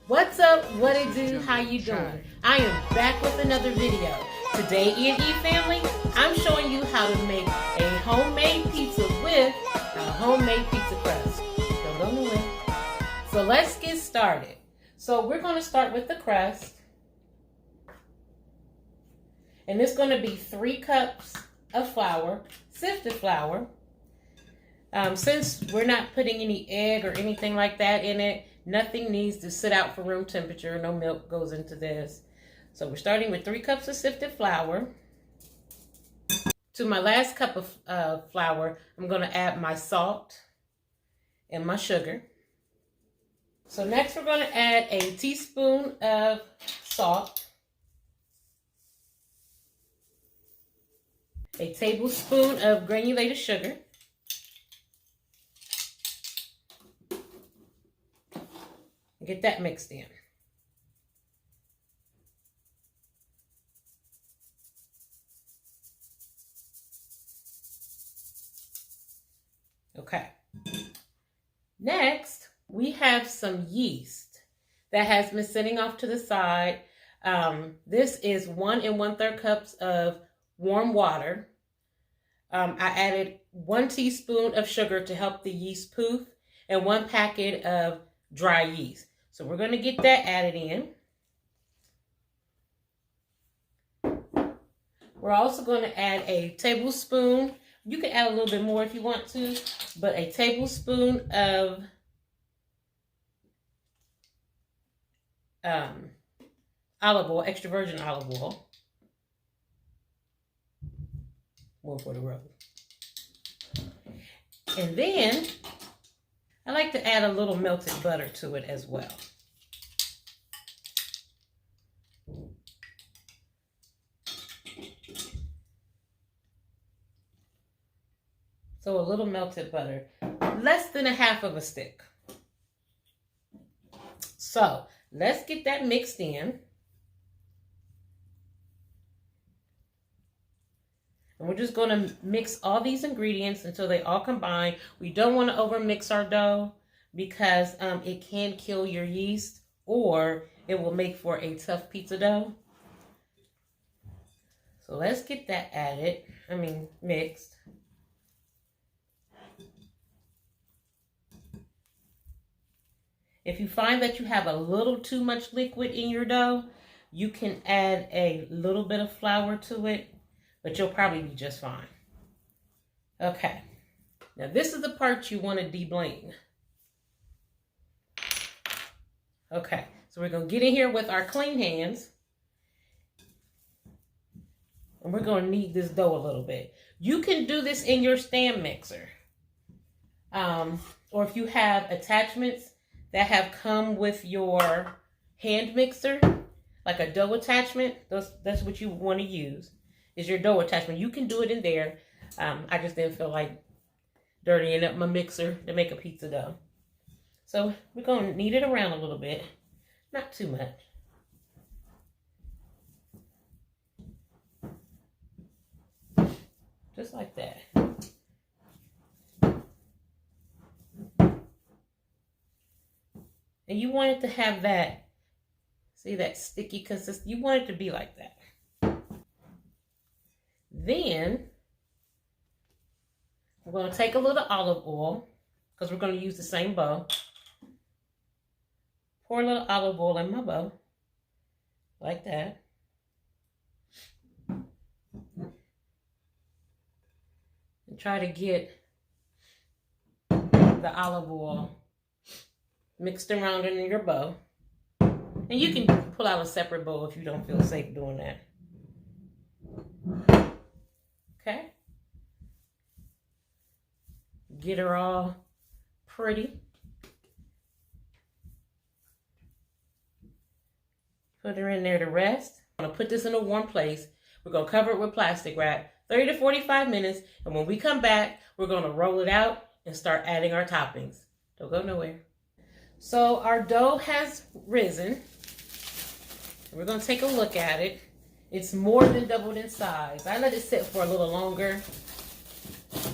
What's up? What it do? How you doing? I am back with another video. Today, EandE family, I'm showing you how to make a homemade pizza with a homemade pizza crust. Don't go nowhere. So let's get started. So we're going to start with the crust. And it's going to be 3 cups of flour, sifted flour. Since we're not putting any egg or anything like that in it, nothing needs to sit out for room temperature. No milk goes into this. So we're starting with 3 cups of sifted flour. To my last cup of flour, I'm going to add my salt and my sugar. So next we're going to add a teaspoon of salt, a tablespoon of granulated sugar, get that mixed in. Okay. Next, we have some yeast that has been sitting off to the side. This is 1 1/3 cups of warm water. I added 1 teaspoon of sugar to help the yeast poof and 1 packet of dry yeast. So we're going to get that added in. We're also going to add a tablespoon. You can add a little bit more if you want to, but a tablespoon of olive oil, extra virgin olive oil. One for the road. And then I like to add a little melted butter to it as well. So a little melted butter, less than 1/2 of a stick. So let's get that mixed in. And we're just going to mix all these ingredients until they all combine. We don't want to overmix our dough because it can kill your yeast or it will make for a tough pizza dough. So let's get that mixed. If you find that you have a little too much liquid in your dough, you can add a little bit of flour to it, but you'll probably be just fine. Okay, now this is the part you want to deblend. Okay, so we're going to get in here with our clean hands. And we're going to knead this dough a little bit. You can do this in your stand mixer. Or if you have attachments that have come with your hand mixer, like a dough attachment, that's what you want to use, is your dough attachment. You can do it in there. I just didn't feel like dirtying up my mixer to make a pizza dough. So we're going to knead it around a little bit, not too much. Just like that. And you want it to have that, see that sticky consistency? You want it to be like that. Then, we're going to take a little olive oil, because we're going to use the same bowl. Pour a little olive oil in my bowl, like that. And try to get the olive oil mixed around in your bowl. And you can pull out a separate bowl if you don't feel safe doing that. Okay. Get her all pretty. Put her in there to rest. I'm going to put this in a warm place. We're going to cover it with plastic wrap, 30 to 45 minutes. And when we come back, we're going to roll it out and start adding our toppings. Don't go nowhere. So our dough has risen. We're going to take a look at it. It's more than doubled in size. I let it sit for a little longer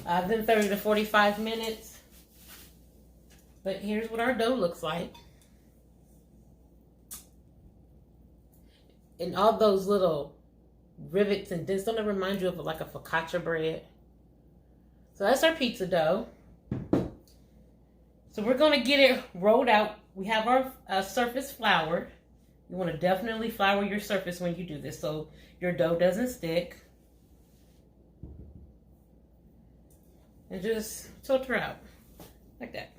than 30 to 45 minutes. But here's what our dough looks like. And all those little rivets and dents, don't it remind you of like a focaccia bread? So that's our pizza dough. So we're going to get it rolled out. We have our surface floured. You want to definitely flour your surface when you do this so your dough doesn't stick. And just tilt her out like that.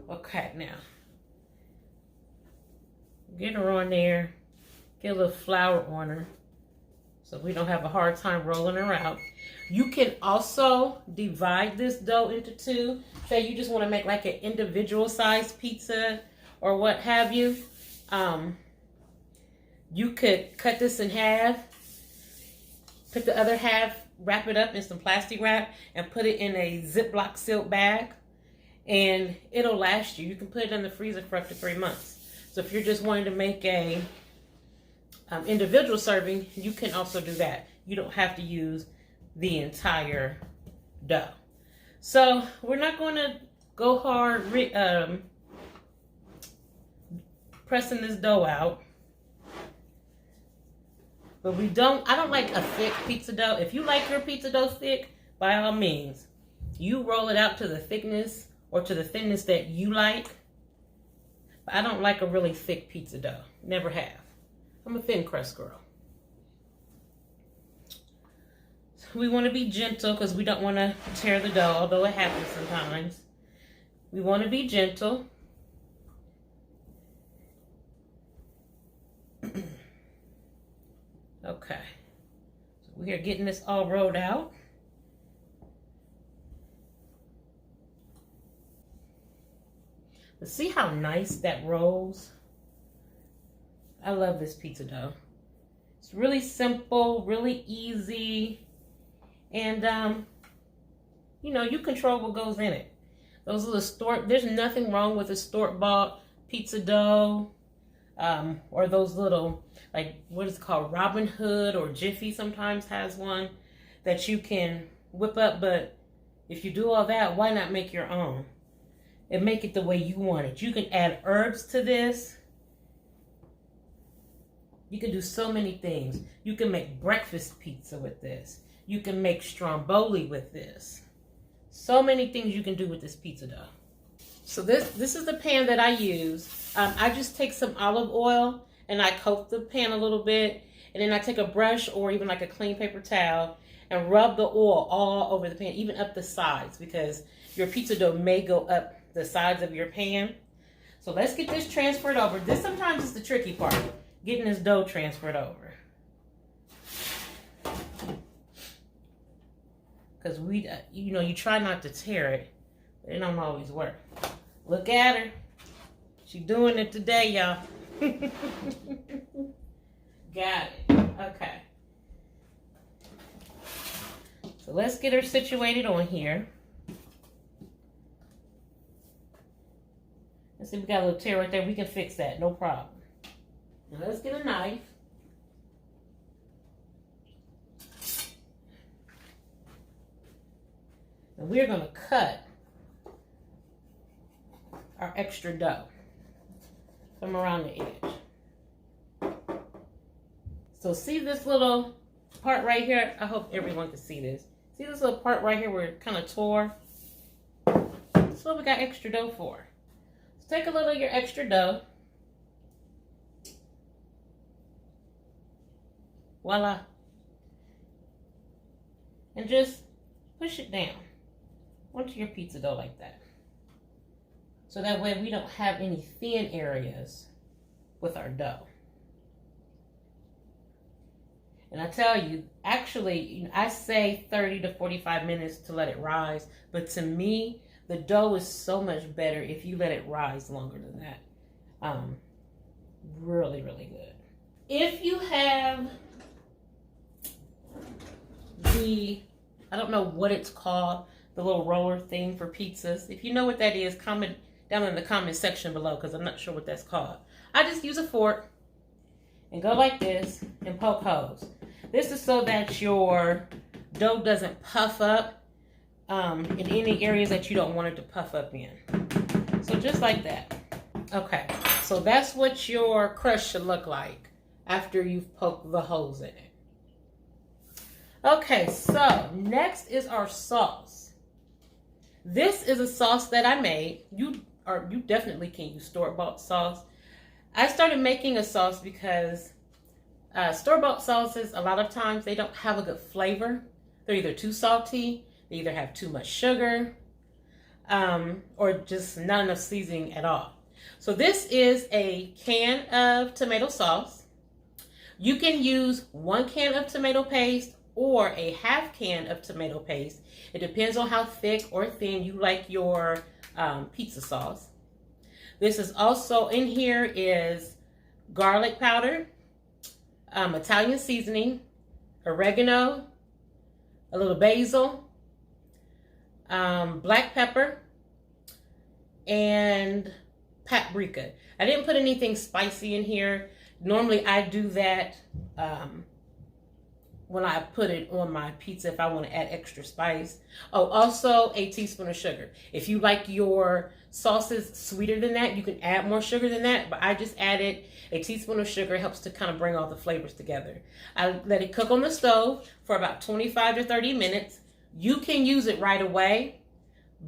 Okay, now get her on there, get a little flour on her so we don't have a hard time rolling her out. You can also divide this dough into two. Say you just want to make like an individual sized pizza or what have you. You could cut this in half, put the other half, wrap it up in some plastic wrap and put it in a Ziploc silk bag, and it'll last you. You can put it in the freezer for up to 3 months. So if you're just wanting to make a individual serving, you can also do that. You don't have to use the entire dough. So we're not going to go hard pressing this dough out. But I don't like a thick pizza dough. If you like your pizza dough thick, by all means, you roll it out to the thickness or to the thinness that you like. But I don't like a really thick pizza dough. Never have. I'm a thin crust girl. So we want to be gentle because we don't want to tear the dough, although it happens sometimes. We want to be gentle. Okay. So we are getting this all rolled out. But see how nice that rolls? I love this pizza dough. It's really simple, really easy. And, you know, you control what goes in it. Those little there's nothing wrong with a store-bought pizza dough. Or those little, like, what is it called? Robin Hood or Jiffy sometimes has one that you can whip up. But if you do all that, why not make your own? And make it the way you want it. You can add herbs to this. You can do so many things. You can make breakfast pizza with this. You can make stromboli with this. So many things you can do with this pizza dough. So this is the pan that I use. I just take some olive oil and I coat the pan a little bit. And then I take a brush or even like a clean paper towel and rub the oil all over the pan, even up the sides, because your pizza dough may go up the sides of your pan. So let's get this transferred over. This sometimes is the tricky part, getting this dough transferred over. Because you try not to tear it, but it don't always work. Look at her. She's doing it today, y'all. Got it. Okay. So let's get her situated on here. Let's see, we got a little tear right there. We can fix that, no problem. Now let's get a knife. And we're going to cut our extra dough from around the edge. So see this little part right here? I hope everyone can see this. See this little part right here where it kind of tore? That's what we got extra dough for. So take a little of your extra dough. Voila. And just push it down onto your pizza dough like that. So that way we don't have any thin areas with our dough. And I tell you, actually, I say 30 to 45 minutes to let it rise. But to me, the dough is so much better if you let it rise longer than that. Really, really good. If you have I don't know what it's called, the little roller thing for pizzas. If you know what that is, comment down in the comment section below, because I'm not sure what that's called. I just use a fork and go like this and poke holes. This is so that your dough doesn't puff up in any areas that you don't want it to puff up in. So just like that. Okay, so that's what your crust should look like after you've poked the holes in it. Okay, so next is our sauce. This is a sauce that I made. You definitely can use store-bought sauce. I started making a sauce because store-bought sauces, a lot of times they don't have a good flavor. They're either too salty, they either have too much sugar, or just not enough seasoning at all. So this is a can of tomato sauce. You can use 1 can of tomato paste or a half can of tomato paste. It depends on how thick or thin you like your pizza sauce. This is also in here is garlic powder, Italian seasoning, oregano, a little basil, black pepper, and paprika. I didn't put anything spicy in here. Normally I do that when I put it on my pizza if I want to add extra spice. Oh, also a teaspoon of sugar. If you like your sauces sweeter than that, you can add more sugar than that, but I just added a teaspoon of sugar. It helps to kind of bring all the flavors together. I let it cook on the stove for about 25 to 30 minutes. You can use it right away,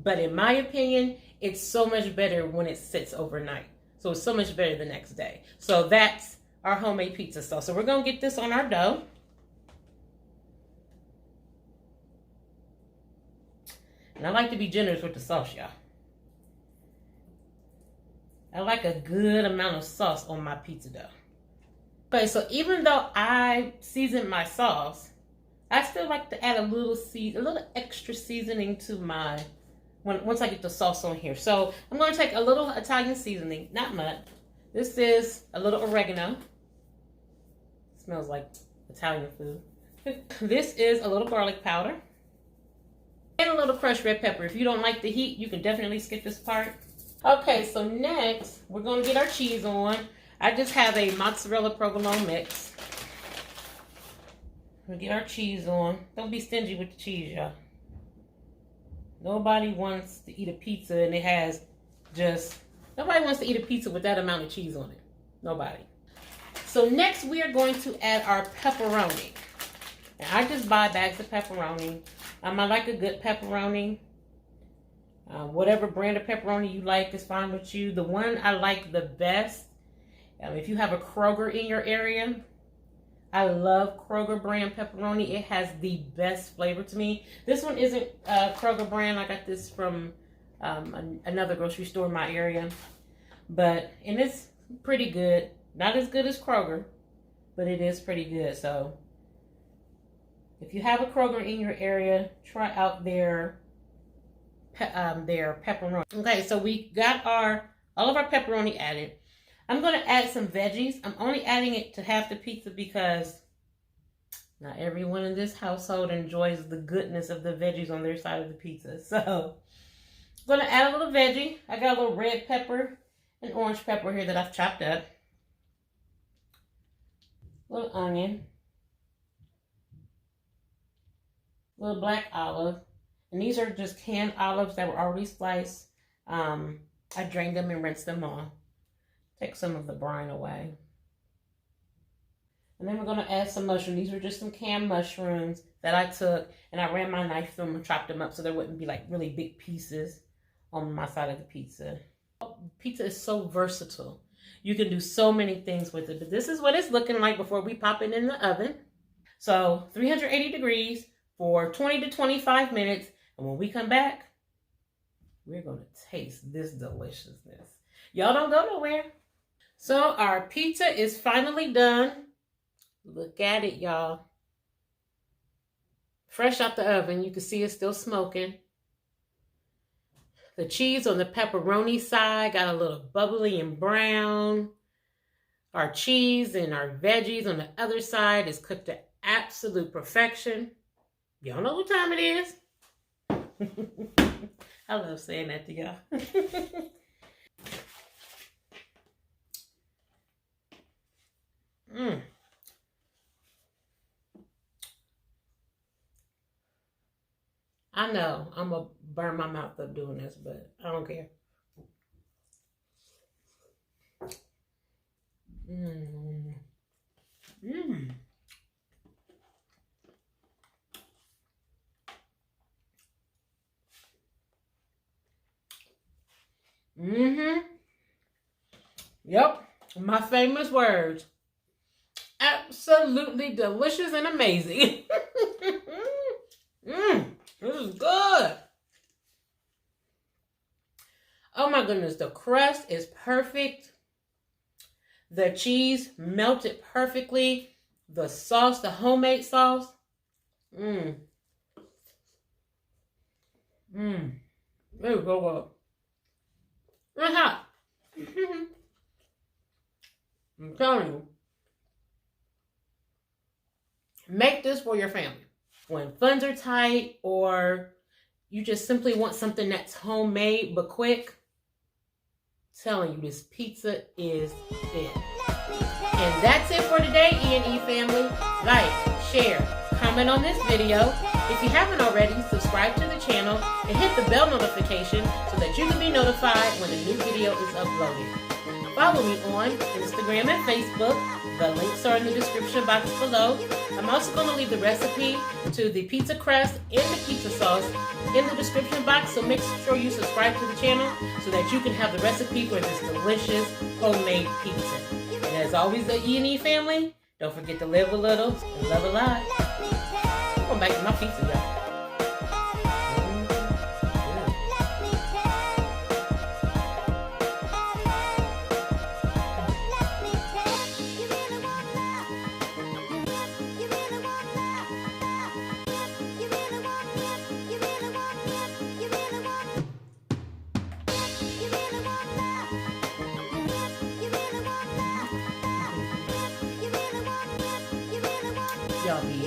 but in my opinion, it's so much better when it sits overnight. So it's so much better the next day. So that's our homemade pizza sauce. So we're going to get this on our dough. And I like to be generous with the sauce, y'all. I like a good amount of sauce on my pizza dough. Okay, so even though I seasoned my sauce, I still like to add a little extra seasoning to my, once I get the sauce on here. So I'm going to take a little Italian seasoning, not much. This is a little oregano. Smells like Italian food. This is a little garlic powder. And a little crushed red pepper. If you don't like the heat, you can definitely skip this part. Okay, so next, we're going to get our cheese on. I just have a mozzarella provolone mix. We'll get our cheese on. Don't be stingy with the cheese, y'all. Nobody wants to eat a pizza and it has nobody wants to eat a pizza with that amount of cheese on it. Nobody. So next, we are going to add our pepperoni. And I just buy bags of pepperoni. I like a good pepperoni. Whatever brand of pepperoni you like is fine with you. The one I like the best, if you have a Kroger in your area, I love Kroger brand pepperoni. It has the best flavor to me. This one isn't Kroger brand. I got this from another grocery store in my area. And it's pretty good. Not as good as Kroger, but it is pretty good. So if you have a Kroger in your area, try out their pepperoni. Okay, so we got all of our pepperoni added. I'm going to add some veggies. I'm only adding it to half the pizza because not everyone in this household enjoys the goodness of the veggies on their side of the pizza. So I'm going to add a little veggie. I got a little red pepper and orange pepper here that I've chopped up. A little onion. Little black olive, and these are just canned olives that were already sliced. I drained them and rinsed them off. Take some of the brine away. And then we're going to add some mushrooms. These are just some canned mushrooms that I took and I ran my knife through them and chopped them up so there wouldn't be like really big pieces on my side of the pizza. Pizza is so versatile. You can do so many things with it, but this is what it's looking like before we pop it in the oven. So 380 degrees for 20 to 25 minutes. And when we come back, we're going to taste this deliciousness. Y'all don't go nowhere. So our pizza is finally done. Look at it, y'all. Fresh out the oven. You can see it's still smoking. The cheese on the pepperoni side got a little bubbly and brown. Our cheese and our veggies on the other side is cooked to absolute perfection. Y'all know what time it is. I love saying that to y'all. I know I'm going to burn my mouth up doing this, but I don't care. Mm-hmm. Yep. My famous words. Absolutely delicious and amazing. This is good. Oh my goodness, the crust is perfect. The cheese melted perfectly. The sauce, the homemade sauce. There you go. It's hot. I'm telling you. Make this for your family. When funds are tight or you just simply want something that's homemade but quick, I'm telling you, this pizza is it. And that's it for today, EandE family. Like, share, comment on this video. If you haven't already, subscribe to the channel and hit the bell notification so that you can be notified when a new video is uploaded. Follow me on Instagram and Facebook. The links are in the description box below. I'm also going to leave the recipe to the pizza crust and the pizza sauce in the description box, so make sure you subscribe to the channel so that you can have the recipe for this delicious homemade pizza. And as always, the EandE family, don't forget to live a little and love a lot. I'm going back to my pizza, y'all. Y'all be